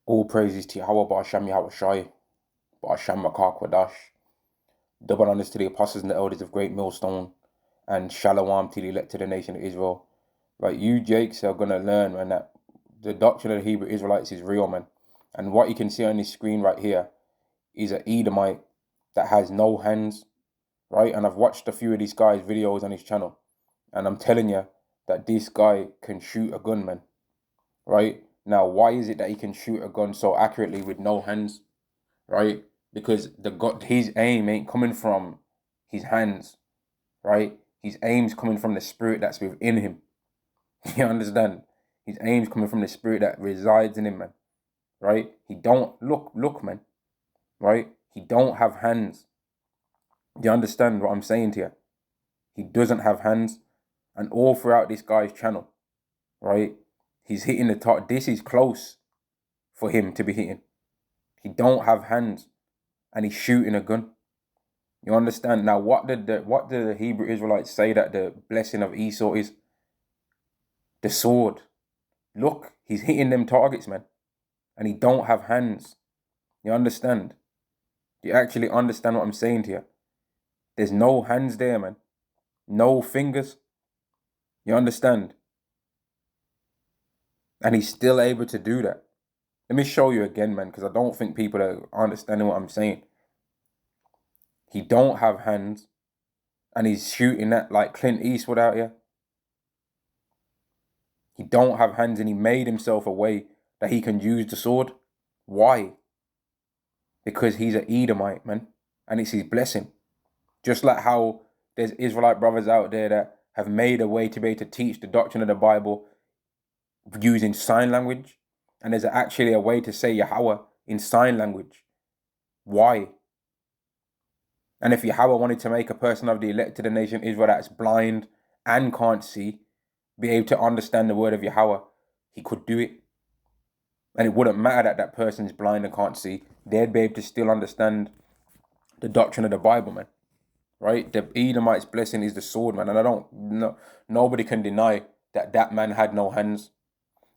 All praises to Yahweh Ba'Shem Yahweh Shai, Ba'Shem Makar Kwadash. Double honors to the apostles and the elders of Great Millstone, and Shalom to the elect to the nation of Israel. Right, you Jakes are gonna learn, man, that the doctrine of the Hebrew Israelites is real, man. And what you can see on this screen right here is an Edomite that has no hands, right? And I've watched a few of these guys' videos on his channel, and I'm telling you that this guy can shoot a gun, man. Right? Now, why is it that he can shoot a gun so accurately with no hands? Right? Because his aim ain't coming from his hands, right? His aim's coming from the spirit that's within him. You understand? His aim's coming from the spirit that resides in him, man. Right? He don't look, man. Right? He don't have hands. Do you understand what I'm saying to you? He doesn't have hands, and all throughout this guy's channel, right? He's hitting the top. This is close for him to be hitting. He don't have hands, and he's shooting a gun. You understand? Now, what did the Hebrew Israelites say that the blessing of Esau is? The sword. Look, he's hitting them targets, man, and he don't have hands. You understand? Do you actually understand what I'm saying to you? There's no hands there, man. No fingers. You understand? And he's still able to do that. Let me show you again, man, because I don't think people are understanding what I'm saying. He don't have hands, and he's shooting that like Clint Eastwood out here. He don't have hands, and he made himself a way that he can use the sword. Why? Because he's an Edomite, man, and it's his blessing. Just like how there's Israelite brothers out there that have made a way to be able to teach the doctrine of the Bible using sign language, and there's actually a way to say Yahweh in sign language. Why? And if Yahweh wanted to make a person of the elect of the nation Israel that's blind and can't see, be able to understand the word of Yahweh, he could do it. And it wouldn't matter that that person's blind and can't see. They'd be able to still understand the doctrine of the Bible, man. Right? The Edomite's blessing is the sword, man. And nobody can deny that that man had no hands.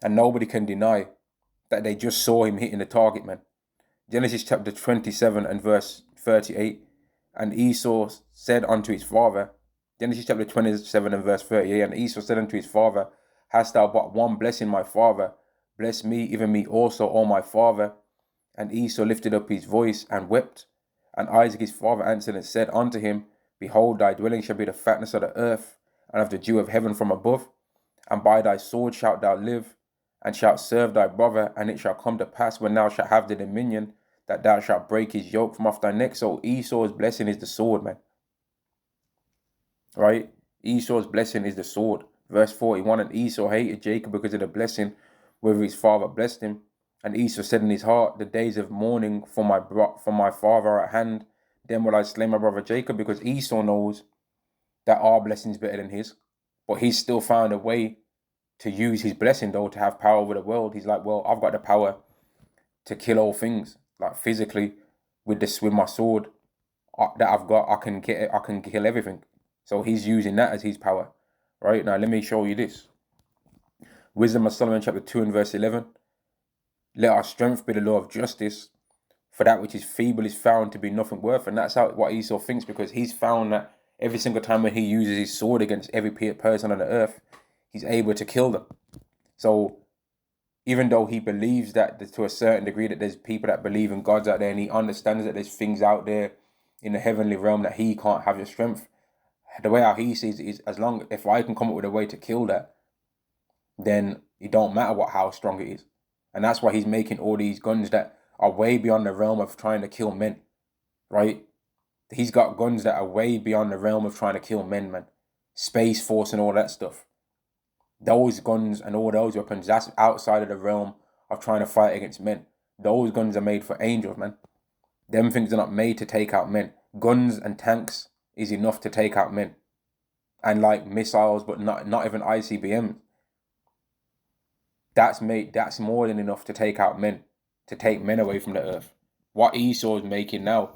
And nobody can deny that they just saw him hitting the target, man. Genesis chapter 27 and verse 38. And Esau said unto his father, Genesis chapter 27 and verse 38, and Esau said unto his father, Hast thou but one blessing, my father? Bless me, even me also, O my father. And Esau lifted up his voice and wept. And Isaac his father answered and said unto him, Behold, thy dwelling shall be the fatness of the earth, and of the dew of heaven from above. And by thy sword shalt thou live, and shalt serve thy brother. And it shall come to pass, when thou shalt have the dominion, that thou shalt break his yoke from off thy neck. So Esau's blessing is the sword, man. Right? Esau's blessing is the sword. Verse 41, and Esau hated Jacob because of the blessing wherewith his father blessed him. And Esau said in his heart, The days of mourning for my father are at hand. Then will I slay my brother Jacob, because Esau knows that our blessing is better than his. But he's still found a way to use his blessing, though, to have power over the world. He's like, well, I've got the power to kill all things, like physically, with my sword that I've got. I can kill everything. So he's using that as his power. Right? Now let me show you this. Wisdom of Solomon chapter 2 and verse 11. Let our strength be the law of justice, for that which is feeble is found to be nothing worth. And that's what Esau thinks, because he's found that every single time when he uses his sword against every person on the earth, he's able to kill them. So even though he believes that to a certain degree that there's people that believe in gods out there, and he understands that there's things out there in the heavenly realm that he can't have the strength, the way how he sees it is, if I can come up with a way to kill that, then it don't matter how strong it is. And that's why he's making all these guns that are way beyond the realm of trying to kill men, right? He's got guns that are way beyond the realm of trying to kill men, man. Space Force and all that stuff. Those guns and all those weapons, that's outside of the realm of trying to fight against men. Those guns are made for angels, man. Them things are not made to take out men. Guns and tanks is enough to take out men. And like missiles, but not even ICBMs. That's more than enough to take out men, to take men away from the earth. What Esau is making now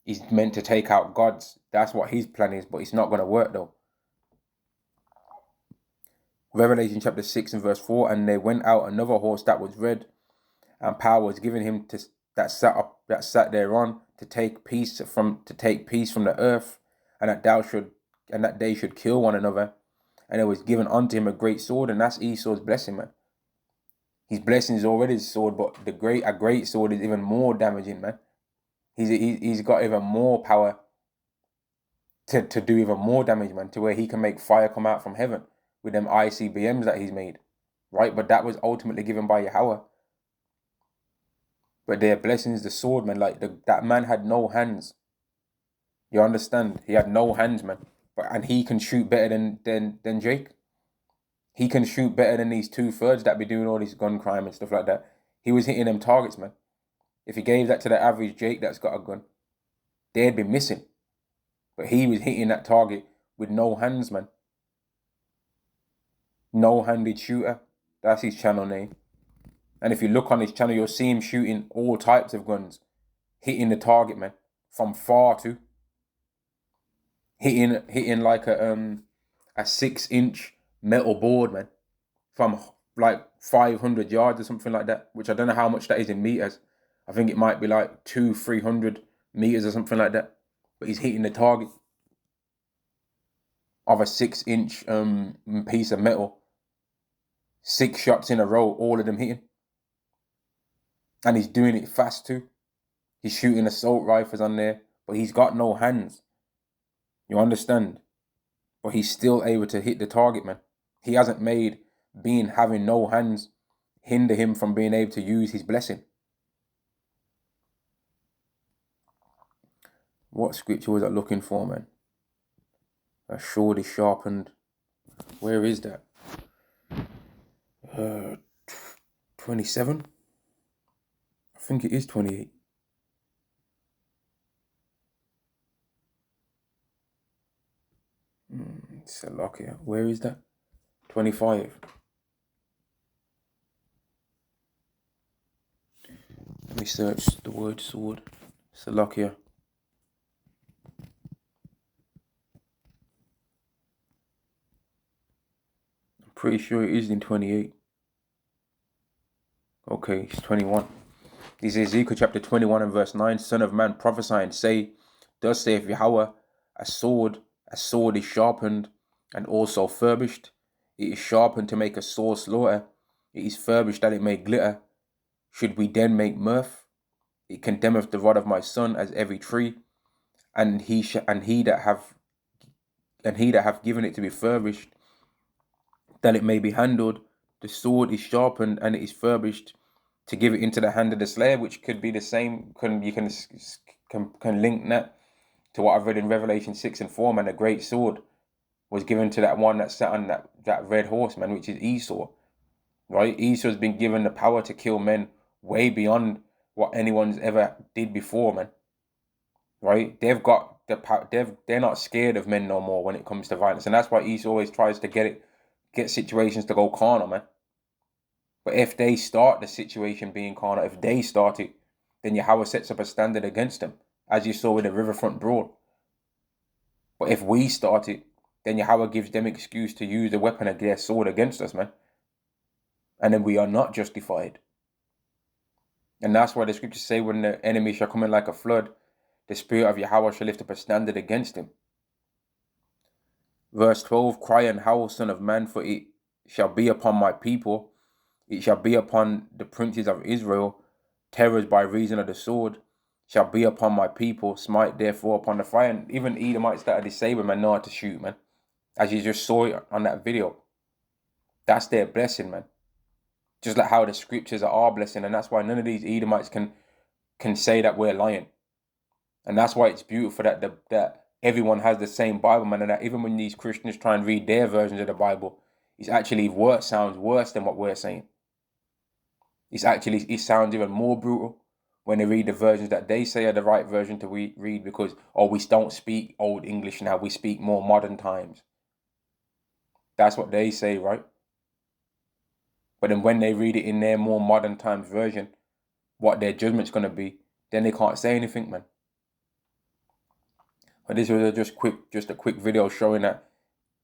is meant to take out gods. That's what his plan is, but it's not going to work though. Revelation chapter 6 and verse 4, and there went out another horse that was red, and power was given him to that sat thereon to take peace from the earth, and that they should kill one another. And it was given unto him a great sword, and that's Esau's blessing, man. His blessing is already his sword, but a great sword is even more damaging, man. He's got even more power to do even more damage, man, to where he can make fire come out from heaven with them ICBMs that he's made, right? But that was ultimately given by Yahweh. But their blessing is the sword, man. Like that man had no hands. You understand? He had no hands, man. And he can shoot better than Jake. He can shoot better than these 2/3 that be doing all this gun crime and stuff like that. He was hitting them targets, man. If he gave that to the average Jake that's got a gun, they'd be missing. But he was hitting that target with no hands, man. No-handed shooter. That's his channel name. And if you look on his channel, you'll see him shooting all types of guns, hitting the target, man, from far too. Hitting like a 6-inch metal board, man, from like 500 yards or something like that, which I don't know how much that is in meters. I think it might be like 200-300 meters or something like that. But he's hitting the target of a 6-inch piece of metal. 6 shots in a row, all of them hitting. And he's doing it fast too. He's shooting assault rifles on there, but he's got no hands. You understand? But he's still able to hit the target, man. He hasn't made having no hands hinder him from being able to use his blessing. What scripture was I looking for, man? A sword is sharpened. Where is that? 27? I think it is 28. Salakia. Where is that? 25. Let me search the word sword. Salakia. I'm pretty sure it is in 28. Okay, it's 21. This is Ezekiel chapter 21 and verse 9. Son of man, prophesy and say, thus saith Yahweh, a sword is sharpened and also furbished. It is sharpened to make a sore slaughter. It is furbished that it may glitter. Should we then make mirth? It condemneth the rod of my son as every tree, and he that hath given it to be furbished, that it may be handled. The sword is sharpened and it is furbished to give it into the hand of the slayer, which could be the same. You can link that to what I've read in Revelation 6 and 4, man. A great sword was given to that one that sat on that red horse, man, which is Esau, right? Esau's been given the power to kill men way beyond what anyone's ever did before, man, right? They've got the power. They're not scared of men no more when it comes to violence, and that's why Esau always tries to get situations to go carnal, man. But if they start the situation being carnal, if they start it, then Yahweh sets up a standard against them, as you saw with the riverfront brawl. But if we start it, then Yahweh gives them excuse to use the weapon of their sword against us, man. And then we are not justified. And that's why the scriptures say when the enemy shall come in like a flood, the spirit of Yahweh shall lift up a standard against him. Verse 12, cry and howl, son of man, for it shall be upon my people. It shall be upon the princes of Israel. Terrors by reason of the sword shall be upon my people. Smite therefore upon the fire. And even Edomites that are disabled, man, know how to shoot, man. As you just saw it on that video. That's their blessing, man. Just like how the scriptures are our blessing. And that's why none of these Edomites can say that we're lying. And that's why it's beautiful that everyone has the same Bible, man. And that even when these Christians try and read their versions of the Bible, it sounds worse than what we're saying. It sounds even more brutal when they read the versions that they say are the right version to read because, we don't speak Old English now, we speak more modern times. That's what they say, right? But then when they read it in their more modern times version, what their judgment's going to be, then they can't say anything, man. But this was just a quick video showing that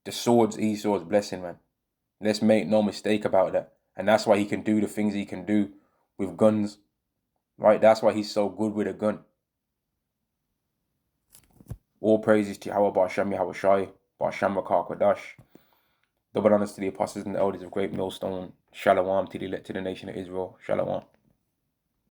the sword's Esau's blessing, man. Let's make no mistake about that. And that's why he can do the things he can do with guns, right? That's why he's so good with a gun. All praises to Yahweh Ba'Shem Yahweh Shai, Ba'Shem Rakah Kodash. Double honors to the apostles and the elders of Great Millstone. Shalom to the elect to the nation of Israel. Shalom.